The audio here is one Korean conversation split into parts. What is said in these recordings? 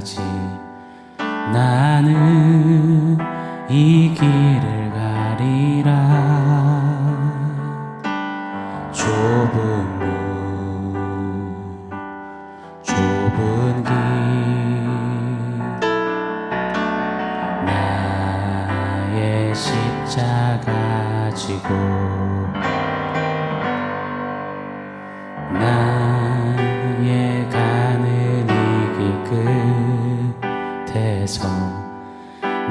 때까지 나는 이 길을 가리라. 좁은 문, 좁은 길, 나의 십자가 지고 나의 가는 이 길 끝에서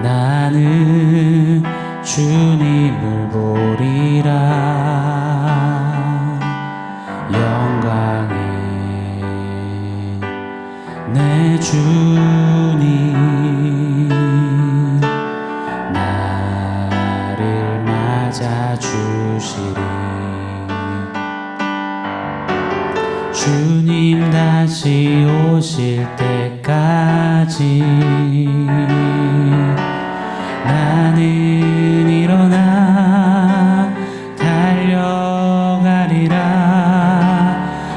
나는 주님을 보리라. 영광의 내 주님 나를 맞아주시리. 주님 다시 오실 때까지 나는 일어나 달려가리라.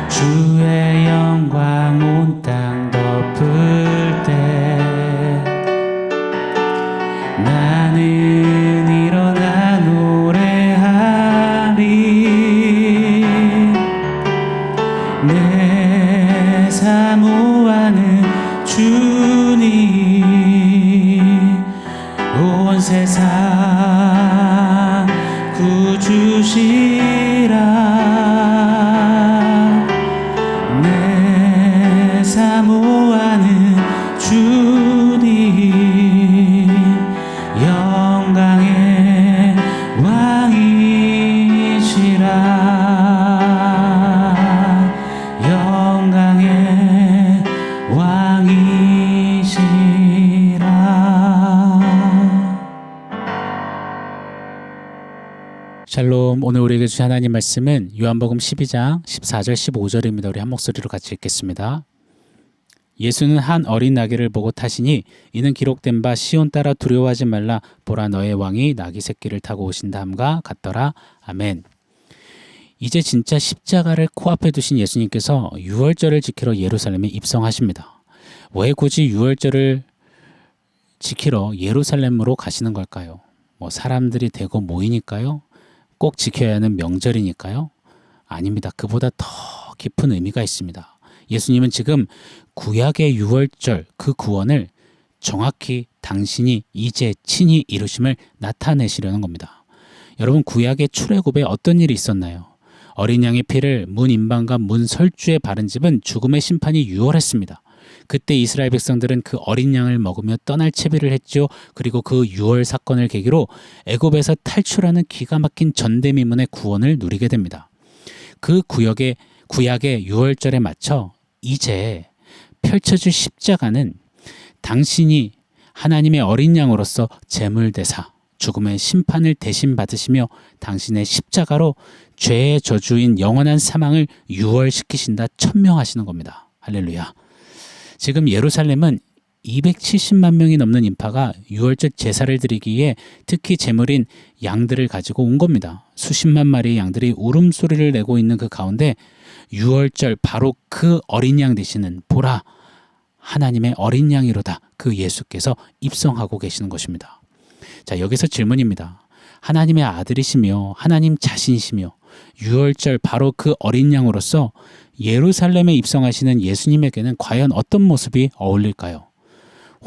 주의 영광 온 땅 덮을 때 나는 일어나 노래하리. 내 사모하는 주님 온 세상 구주시라. 내 사모하는 주님 영광의 왕이시라. 영광의 왕이시라. 샬롬. 오늘 우리에게 주신 하나님 말씀은 요한복음 12장 14절 15절입니다. 우리 한 목소리로 같이 읽겠습니다. 예수는 한 어린 나귀를 보고 타시니 이는 기록된 바 시온 따라 두려워하지 말라 보라 너의 왕이 나귀 새끼를 타고 오신다 함과 같더라. 아멘. 이제 진짜 십자가를 코앞에 두신 예수님께서 유월절을 지키러 예루살렘에 입성하십니다. 왜 굳이 유월절을 지키러 예루살렘으로 가시는 걸까요? 사람들이 대거 모이니까요? 꼭 지켜야 하는 명절이니까요? 아닙니다. 그보다 더 깊은 의미가 있습니다. 예수님은 지금 구약의 유월절 그 구원을 정확히 당신이 이제 친히 이루심을 나타내시려는 겁니다. 여러분, 구약의 출애굽에 어떤 일이 있었나요? 어린 양의 피를 문 임방과 문 설주에 바른 집은 죽음의 심판이 유월했습니다. 그때 이스라엘 백성들은 그 어린 양을 먹으며 떠날 채비를 했죠. 그리고 그 유월 사건을 계기로 애굽에서 탈출하는 기가 막힌 전대미문의 구원을 누리게 됩니다. 그 구약의 유월절에 맞춰 이제 펼쳐질 십자가는 당신이 하나님의 어린 양으로서 제물대사 죽음의 심판을 대신 받으시며 당신의 십자가로 죄의 저주인 영원한 사망을 유월시키신다 천명하시는 겁니다. 할렐루야. 지금 예루살렘은 270만 명이 넘는 인파가 유월절 제사를 드리기에 특히 제물인 양들을 가지고 온 겁니다. 수십만 마리의 양들이 울음소리를 내고 있는 그 가운데 유월절 바로 그 어린 양 되시는 보라 하나님의 어린 양이로다 그 예수께서 입성하고 계시는 것입니다. 자, 여기서 질문입니다. 하나님의 아들이시며 하나님 자신이시며 유월절 바로 그 어린 양으로서 예루살렘에 입성하시는 예수님에게는 과연 어떤 모습이 어울릴까요?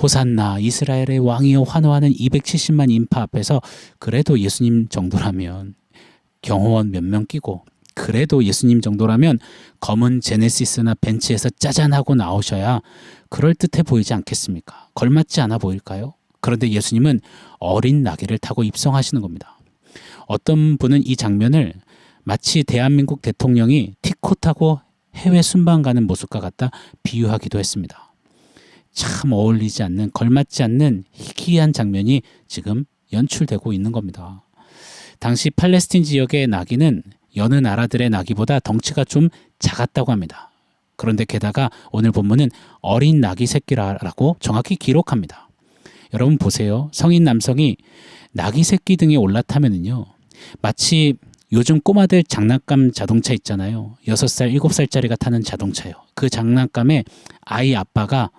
호산나 이스라엘의 왕이여 환호하는 270만 인파 앞에서 그래도 예수님 정도라면 경호원 몇 명 끼고 그래도 예수님 정도라면 검은 제네시스나 벤츠에서 짜잔하고 나오셔야 그럴듯해 보이지 않겠습니까? 걸맞지 않아 보일까요? 그런데 예수님은 어린 나귀를 타고 입성하시는 겁니다. 어떤 분은 이 장면을 마치 대한민국 대통령이 티코 타고 해외 순방 가는 모습과 같다 비유하기도 했습니다. 참 어울리지 않는, 걸맞지 않는 희귀한 장면이 지금 연출되고 있는 겁니다. 당시 팔레스틴 지역의 나귀는 여느 나라들의 나귀보다 덩치가 좀 작았다고 합니다. 그런데 게다가 오늘 본문은 어린 나귀 새끼라고 정확히 기록합니다. 여러분 보세요. 성인 남성이 나귀 새끼 등에 올라타면은요, 마치 요즘 꼬마들 장난감 자동차 있잖아요. 6살, 7살짜리가 타는 자동차요. 그 장난감에 아이 아빠가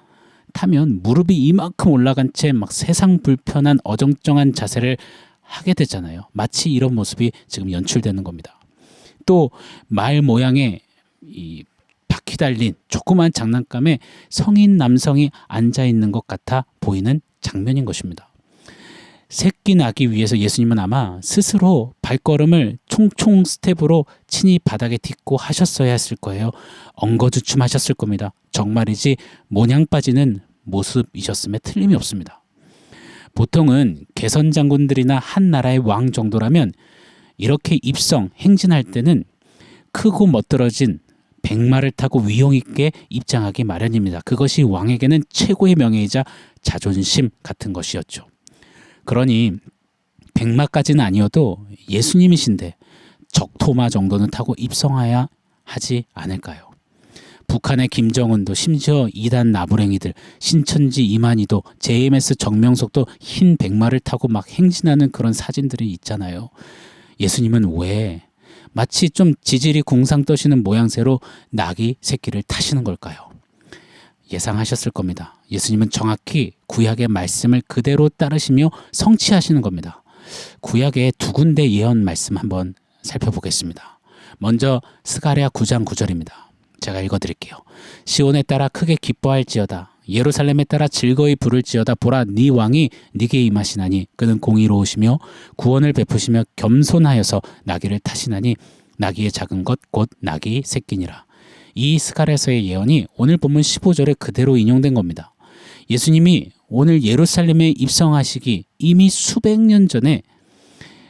타면 무릎이 이만큼 올라간 채 막 세상 불편한 어정쩡한 자세를 하게 되잖아요. 마치 이런 모습이 지금 연출되는 겁니다. 또 말 모양의 이 바퀴 달린 조그만 장난감에 성인 남성이 앉아 있는 것 같아 보이는 장면인 것입니다. 새끼 나기 위해서 예수님은 아마 스스로 발걸음을 총총 스텝으로 친히 바닥에 딛고 하셨어야 했을 거예요. 엉거주춤하셨을 겁니다. 정말이지 모냥 빠지는 모습이셨음에 틀림이 없습니다. 보통은 개선 장군들이나 한 나라의 왕 정도라면 이렇게 입성, 행진할 때는 크고 멋들어진 백마를 타고 위용 있게 입장하기 마련입니다. 그것이 왕에게는 최고의 명예이자 자존심 같은 것이었죠. 그러니 백마까지는 아니어도 예수님이신데 적토마 정도는 타고 입성해야 하지 않을까요? 북한의 김정은도 심지어 이단 나부랭이들 신천지 이만희도 JMS 정명석도 흰 백마를 타고 막 행진하는 그런 사진들이 있잖아요. 예수님은 왜 마치 좀 지질이 궁상 떠시는 모양새로 나귀 새끼를 타시는 걸까요? 예상하셨을 겁니다. 예수님은 정확히 구약의 말씀을 그대로 따르시며 성취하시는 겁니다. 구약의 두 군데 예언 말씀 한번 살펴보겠습니다. 먼저 스가랴 9장 9절입니다. 제가 읽어드릴게요. 시온에 따라 크게 기뻐할지어다. 예루살렘에 따라 즐거이 부를지어다. 보라, 네 왕이 네게 임하시나니 그는 공의로우시며 구원을 베푸시며 겸손하여서 나귀를 타시나니 나귀의 작은 것 곧 나귀 새끼니라. 이 스가랴서의 예언이 오늘 본문 15절에 그대로 인용된 겁니다. 예수님이 오늘 예루살렘에 입성하시기 이미 수백 년 전에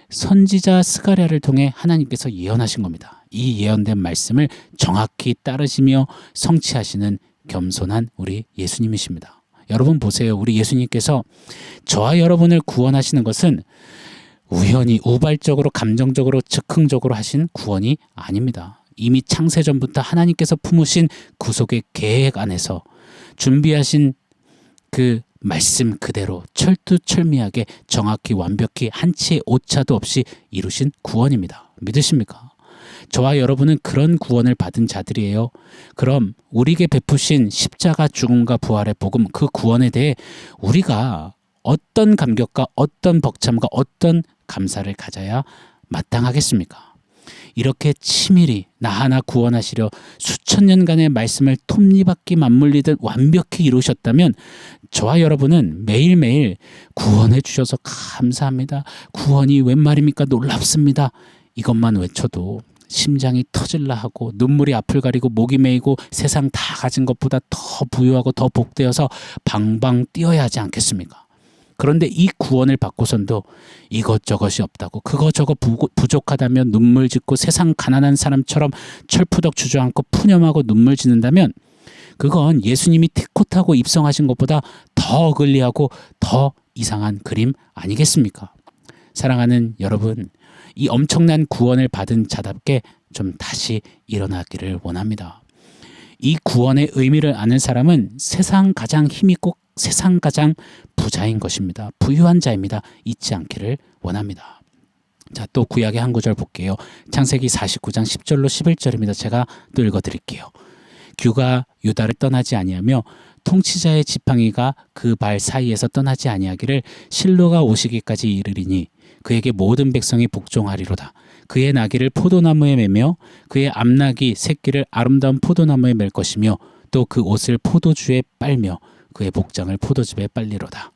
선지자 스가랴를 통해 하나님께서 예언하신 겁니다. 이 예언된 말씀을 정확히 따르시며 성취하시는 겸손한 우리 예수님이십니다. 여러분 보세요. 우리 예수님께서 저와 여러분을 구원하시는 것은 우연히 우발적으로 감정적으로 즉흥적으로 하신 구원이 아닙니다. 이미 창세전부터 하나님께서 품으신 구속의 계획 안에서 준비하신 그 말씀 그대로 철두철미하게 정확히 완벽히 한치의 오차도 없이 이루신 구원입니다. 믿으십니까? 저와 여러분은 그런 구원을 받은 자들이에요. 그럼 우리에게 베푸신 십자가 죽음과 부활의 복음, 그 구원에 대해 우리가 어떤 감격과 어떤 벅참과 어떤 감사를 가져야 마땅하겠습니까? 이렇게 치밀히 나 하나 구원하시려 수천 년간의 말씀을 톱니바퀴 맞물리듯 완벽히 이루셨다면 저와 여러분은 매일매일 구원해 주셔서 감사합니다. 구원이 웬 말입니까? 놀랍습니다. 이것만 외쳐도 심장이 터질라 하고 눈물이 앞을 가리고 목이 메이고 세상 다 가진 것보다 더 부유하고 더 복되어서 방방 뛰어야 하지 않겠습니까? 그런데 이 구원을 받고선도 이것저것이 없다고 그것저것 부족하다면 눈물 짓고 세상 가난한 사람처럼 철푸덕 주저앉고 푸념하고 눈물 짓는다면 그건 예수님이 티코 타고 입성하신 것보다 더 어글리하고 더 이상한 그림 아니겠습니까? 사랑하는 여러분, 이 엄청난 구원을 받은 자답게 좀 다시 일어나기를 원합니다. 이 구원의 의미를 아는 사람은 세상 가장 힘있고 세상 가장 부자인 것입니다. 부유한 자입니다. 잊지 않기를 원합니다. 자, 또 구약의 한 구절 볼게요. 창세기 49장 10절로 11절입니다. 제가 또 읽어드릴게요. 규가 유다를 떠나지 아니하며 통치자의 지팡이가 그 발 사이에서 떠나지 아니하기를 실로가 오시기까지 이르리니 그에게 모든 백성이 복종하리로다. 그의 나귀를 포도나무에 매며 그의 암나귀 새끼를 아름다운 포도나무에 맬 것이며 또 그 옷을 포도주에 빨며 그의 복장을 포도즙에 빨리로다.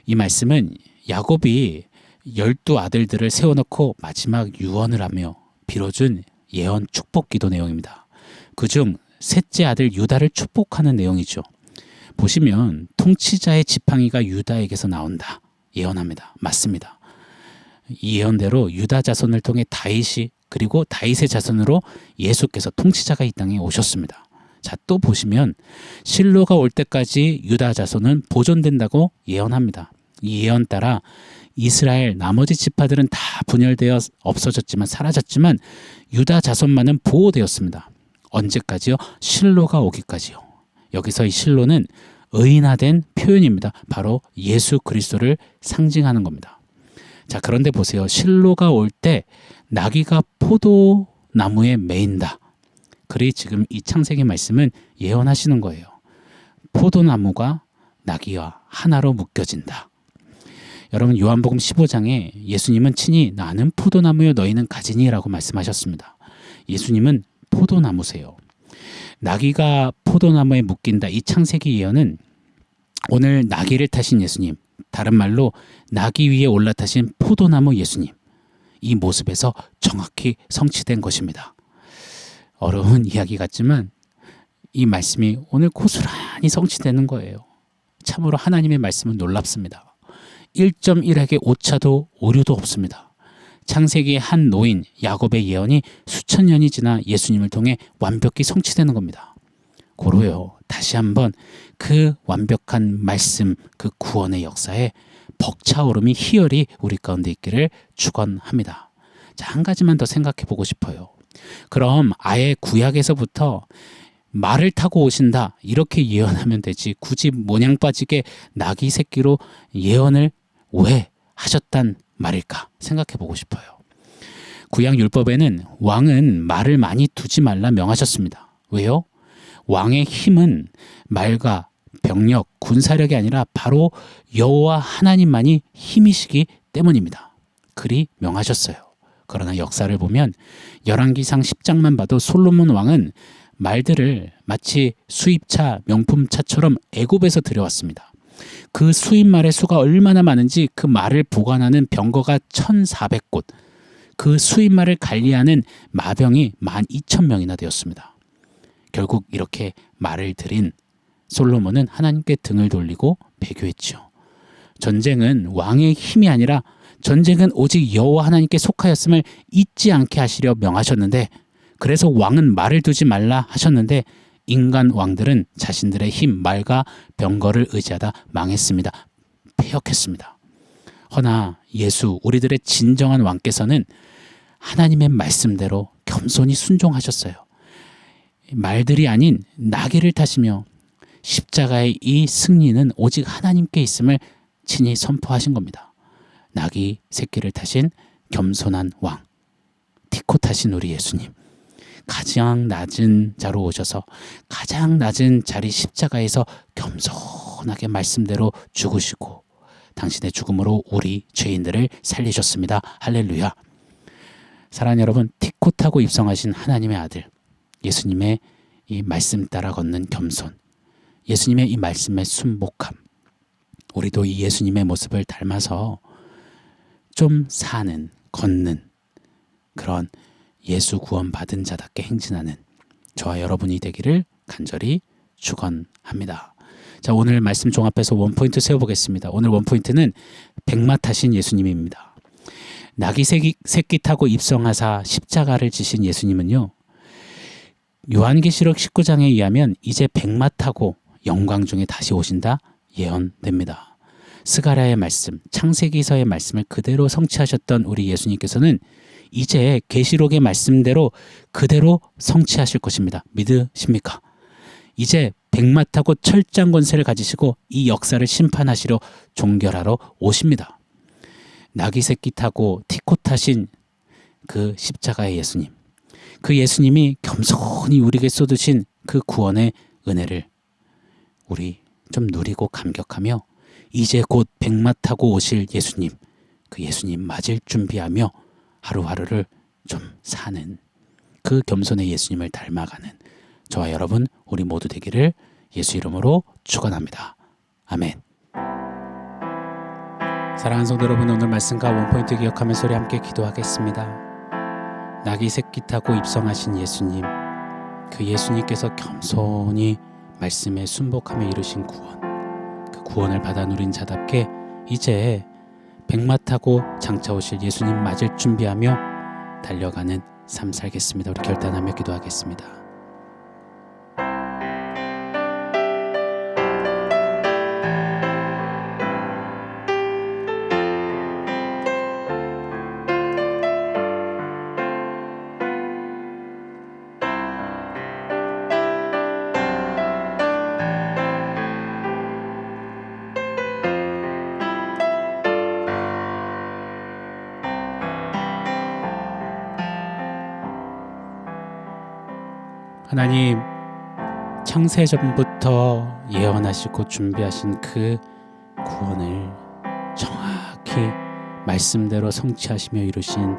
이 말씀은 야곱이 12 아들들을 세워놓고 마지막 유언을 하며 빌어준 예언 축복 기도 내용입니다. 그중 셋째 아들 유다를 축복하는 내용이죠. 보시면 통치자의 지팡이가 유다에게서 나온다 예언합니다. 맞습니다. 이 예언대로 유다 자손을 통해 다윗이 그리고 다윗의 자손으로 예수께서 통치자가 이 땅에 오셨습니다. 자, 또 보시면 실로가 올 때까지 유다 자손은 보존된다고 예언합니다. 이 예언 따라 이스라엘 나머지 지파들은 다 분열되어 없어졌지만 사라졌지만 유다 자손만은 보호되었습니다. 언제까지요? 실로가 오기까지요. 여기서 이 실로는 의인화된 표현입니다. 바로 예수 그리스도를 상징하는 겁니다. 자, 그런데 보세요. 실로가 올 때 나귀가 포도나무에 매인다. 그리 지금 이 창세기 말씀은 예언하시는 거예요. 포도나무가 나귀와 하나로 묶여진다. 여러분, 요한복음 15장에 예수님은 친히 나는 포도나무요 너희는 가지니라고 말씀하셨습니다. 예수님은 포도나무세요. 나귀가 포도나무에 묶인다. 이 창세기 예언은 오늘 나귀를 타신 예수님, 다른 말로 나귀 위에 올라타신 포도나무 예수님, 이 모습에서 정확히 성취된 것입니다. 어려운 이야기 같지만 이 말씀이 오늘 고스란히 성취되는 거예요. 참으로 하나님의 말씀은 놀랍습니다. 1.1핵의 오차도 오류도 없습니다. 창세기의 한 노인 야곱의 예언이 수천 년이 지나 예수님을 통해 완벽히 성취되는 겁니다. 고로요, 다시 한번 그 완벽한 말씀, 그 구원의 역사에 벅차오름이 희열이 우리 가운데 있기를 축원합니다. 자, 한 가지만 더 생각해 보고 싶어요. 그럼 아예 구약에서부터 말을 타고 오신다 이렇게 예언하면 되지, 굳이 모냥 빠지게 나귀 새끼로 예언을 왜 하셨단 말일까 생각해 보고 싶어요. 구약 율법에는 왕은 말을 많이 두지 말라 명하셨습니다. 왜요? 왕의 힘은 말과 병력, 군사력이 아니라 바로 여호와 하나님만이 힘이시기 때문입니다. 그리 명하셨어요. 그러나 역사를 보면 열왕기상 10장만 봐도 솔로몬 왕은 말들을 마치 수입차, 명품차처럼 애굽에서 들여왔습니다. 그 수입말의 수가 얼마나 많은지 그 말을 보관하는 병거가 1,400곳, 그 수입말을 관리하는 마병이 12,000명이나 되었습니다. 결국 이렇게 말을 들인 솔로몬은 하나님께 등을 돌리고 배교했죠. 전쟁은 왕의 힘이 아니라 전쟁은 오직 여호와 하나님께 속하였음을 잊지 않게 하시려 명하셨는데, 그래서 왕은 말을 두지 말라 하셨는데 인간 왕들은 자신들의 힘, 말과 병거를 의지하다 망했습니다. 패역했습니다. 허나 예수, 우리들의 진정한 왕께서는 하나님의 말씀대로 겸손히 순종하셨어요. 말들이 아닌 나귀를 타시며 십자가의 이 승리는 오직 하나님께 있음을 친히 선포하신 겁니다. 나귀 새끼를 타신 겸손한 왕, 티코 타신 우리 예수님, 가장 낮은 자로 오셔서 가장 낮은 자리 십자가에서 겸손하게 말씀대로 죽으시고 당신의 죽음으로 우리 죄인들을 살리셨습니다. 할렐루야. 사랑하는 여러분, 티코 타고 입성하신 하나님의 아들 예수님의 이 말씀 따라 걷는 겸손, 예수님의 이 말씀의 순복함, 우리도 이 예수님의 모습을 닮아서 좀 사는, 걷는 그런 예수 구원 받은 자답게 행진하는 저와 여러분이 되기를 간절히 축원합니다. 자, 오늘 말씀 종합해서 원포인트 세워보겠습니다. 오늘 원포인트는 백마 타신 예수님입니다. 나귀 새끼 타고 입성하사 십자가를 지신 예수님은요, 요한계시록 19장에 의하면 이제 백마 타고 영광 중에 다시 오신다 예언됩니다. 스가랴의 말씀, 창세기서의 말씀을 그대로 성취하셨던 우리 예수님께서는 이제 계시록의 말씀대로 그대로 성취하실 것입니다. 믿으십니까? 이제 백마 타고 철장 권세를 가지시고 이 역사를 심판하시려 종결하러 오십니다. 나귀 새끼 타고 티코 타신 그 십자가의 예수님, 그 예수님이 겸손히 우리에게 쏟으신 그 구원의 은혜를 우리 좀 누리고 감격하며 이제 곧 백마 타고 오실 예수님, 그 예수님 맞을 준비하며 하루하루를 좀 사는 그 겸손의 예수님을 닮아가는 저와 여러분 우리 모두 되기를 예수 이름으로 축원합니다. 아멘. 사랑하는 성도 여러분, 오늘 말씀과 원포인트 기억하면서 우리 함께 기도하겠습니다. 나귀 새끼 타고 입성하신 예수님, 그 예수님께서 겸손히 말씀에 순복하며 이루신 구원, 그 구원을 받아 누린 자답게 이제 백마 타고 장차 오실 예수님 맞을 준비하며 달려가는 삶 살겠습니다. 우리 결단하며 기도하겠습니다. 하나님, 창세전부터 예언하시고 준비하신 그 구원을 정확히 말씀대로 성취하시며 이루신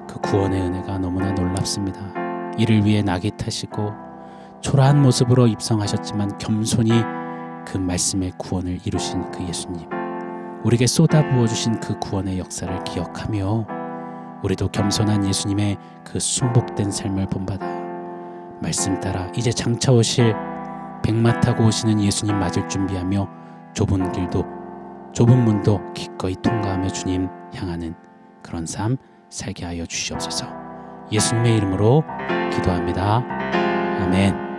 그 구원의 은혜가 너무나 놀랍습니다. 이를 위해 낙이 타시고 초라한 모습으로 입성하셨지만 겸손히 그 말씀의 구원을 이루신 그 예수님, 우리에게 쏟아부어 주신 그 구원의 역사를 기억하며 우리도 겸손한 예수님의 그 순복된 삶을 본받아 말씀 따라 이제 장차 오실 백마 타고 오시는 예수님 맞을 준비하며 좁은 길도 좁은 문도 기꺼이 통과하며 주님 향하는 그런 삶 살게 하여 주시옵소서. 예수님의 이름으로 기도합니다. 아멘.